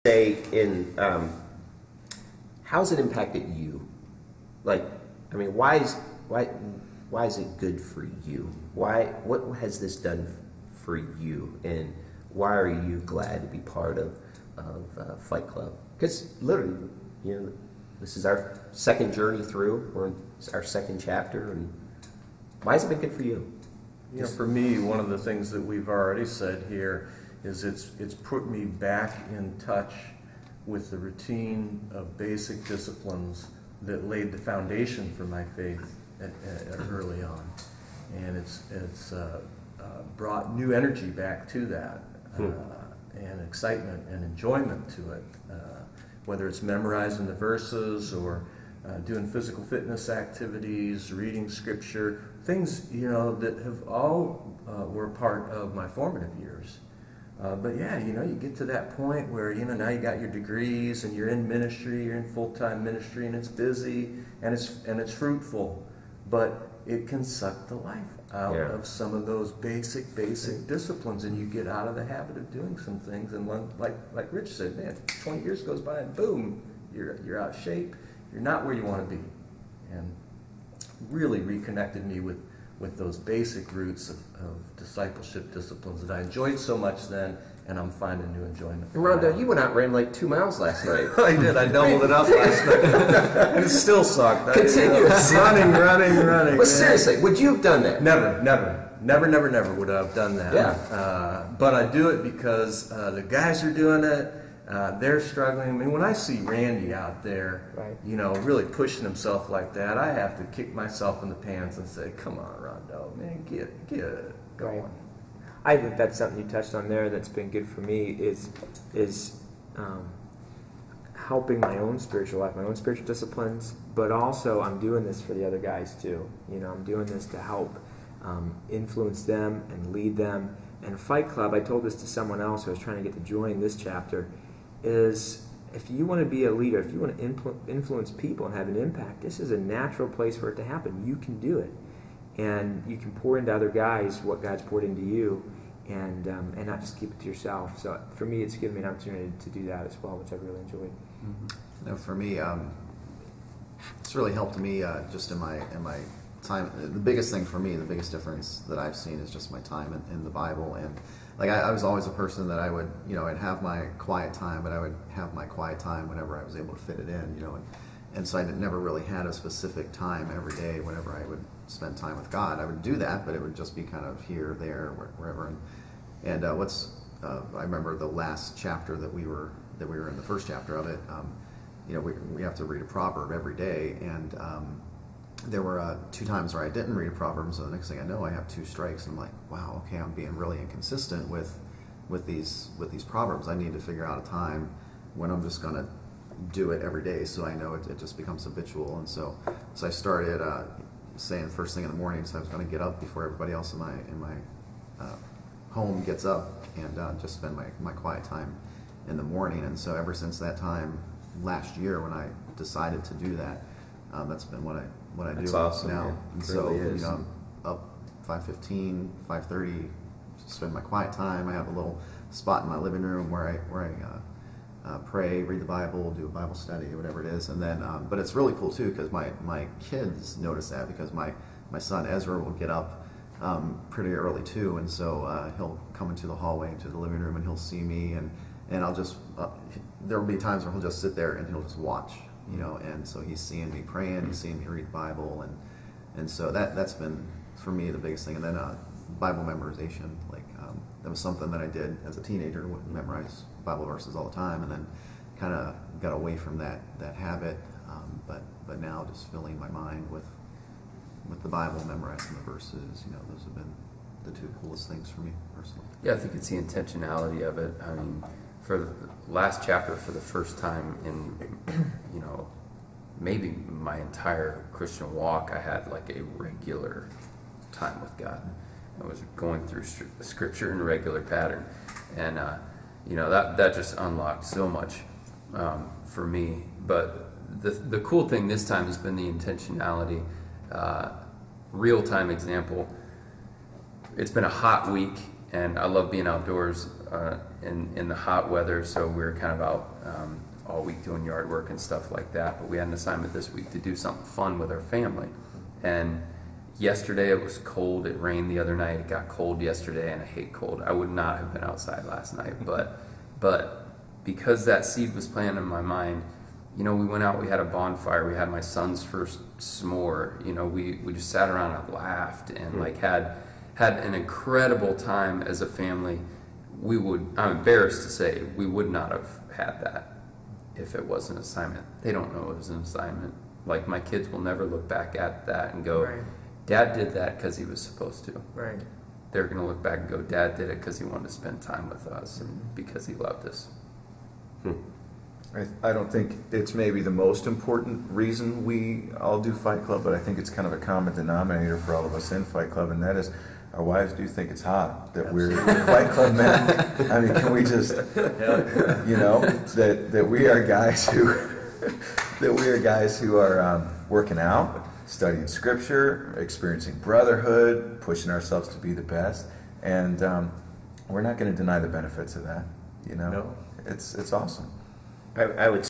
say in how's it impacted you? Like, I mean, why is it good for you? What has this done for you, and why are you glad to be part of Fight Club? Because literally, this is our second journey through. We're in our second chapter, and why has it been good for you? For me, one of the things that we've already said here is it's put me back in touch with the routine of basic disciplines that laid the foundation for my faith early on, and it's brought new energy back to that, and excitement and enjoyment to it, whether it's memorizing the verses or doing physical fitness activities, reading scripture, things that have all were part of my formative years. But yeah, you get to that point where now you got your degrees and you're in ministry, you're in full-time ministry, and it's busy and it's fruitful, but it can suck the life out of some of those basic disciplines, and you get out of the habit of doing some things. And like Rich said, man, 20 years goes by and boom, you're out of shape. You're not where you want to be, and really reconnected me with those basic roots of discipleship disciplines that I enjoyed so much then, and I'm finding new enjoyment. And Rhonda, you went out and ran like 2 miles last night. I did. I doubled it up last night. And it still sucked. Continuous. Running. But seriously, would you have done that? Never would I have done that. Yeah. But I do it because the guys are doing it. They're struggling. I mean, when I see Randy out there, really pushing himself like that, I have to kick myself in the pants and say, "Come on, Rondo, man, get it going." Right. I think that's something you touched on there that's been good for me is helping my own spiritual life, my own spiritual disciplines, but also I'm doing this for the other guys too. I'm doing this to help influence them and lead them. And Fight Club, I told this to someone else who was trying to get to join this chapter, is if you want to be a leader, if you want to influence people and have an impact, this is a natural place for it to happen. You can do it. And you can pour into other guys what God's poured into you, and not just keep it to yourself. So for me, it's given me an opportunity to do that as well, which I've really enjoyed. Mm-hmm. For me, it's really helped me just in my time. The biggest thing for me, the biggest difference that I've seen is just my time in the Bible. And like I was always a person that I would, I'd have my quiet time, but I would have my quiet time whenever I was able to fit it in, and so I never really had a specific time every day whenever I would spend time with God. I would do that, but it would just be kind of here, there, wherever. And I remember the last chapter that we were in, the first chapter of it. We have to read a proverb every day, and there were 2 times where I didn't read a proverb, so the next thing I know, I have 2 strikes, and I'm like, wow, okay, I'm being really inconsistent with these proverbs. I need to figure out a time when I'm just going to do it every day, so I know it just becomes habitual. And so I started saying first thing in the morning, so I was going to get up before everybody else in my home gets up, and just spend my quiet time in the morning. And so ever since that time last year when I decided to do that, that's been what I That's do awesome, now. man. And It so really is. I'm up 5:15, 5:30, spend my quiet time. I have a little spot in my living room where I pray, read the Bible, do a Bible study, whatever it is. And then, but it's really cool too because my kids notice that, because my son Ezra will get up pretty early too, and so he'll come into the hallway, into the living room, and he'll see me, and I'll just there will be times where he'll just sit there and he'll just watch, and so he's seeing me praying, he's seeing me read the Bible, and so that's been for me the biggest thing. And then Bible memorization, that was something that I did as a teenager, would memorize Bible verses all the time, and then kind of got away from that habit, but now just filling my mind with the Bible, memorizing the verses, those have been the 2 coolest things for me personally. Yeah, I think it's the intentionality of it. I mean, for the last chapter, for the first time in, maybe my entire Christian walk, I had like a regular time with God. I was going through scripture in a regular pattern, and that just unlocked so much for me. But the cool thing this time has been the intentionality. Real time example. It's been a hot week, and I love being outdoors in the hot weather. So we were kind of out all week doing yard work and stuff like that. But we had an assignment this week to do something fun with our family. And yesterday it was cold. It rained the other night. It got cold yesterday, and I hate cold. I would not have been outside last night, but because that seed was planted in my mind, you know, we went out, we had a bonfire, we had my son's first s'more, you know, we just sat around and laughed and like had an incredible time as a family. I'm embarrassed to say, we would not have had that if it was an assignment. They don't know it was an assignment. Like, my kids will never look back at that and go, Right. Dad did that because he was supposed to. Right. They're going to look back and go, Dad did it because he wanted to spend time with us and because he loved us. I don't think it's maybe the most important reason we all do Fight Club, but I think it's kind of a common denominator for all of us in Fight Club, and that is our wives do think it's hot that we're Fight Club men. I mean, can we just, you know, that we are guys who are working out, studying Scripture, experiencing brotherhood, pushing ourselves to be the best, and we're not going to deny the benefits of that. You know, No. it's awesome. I would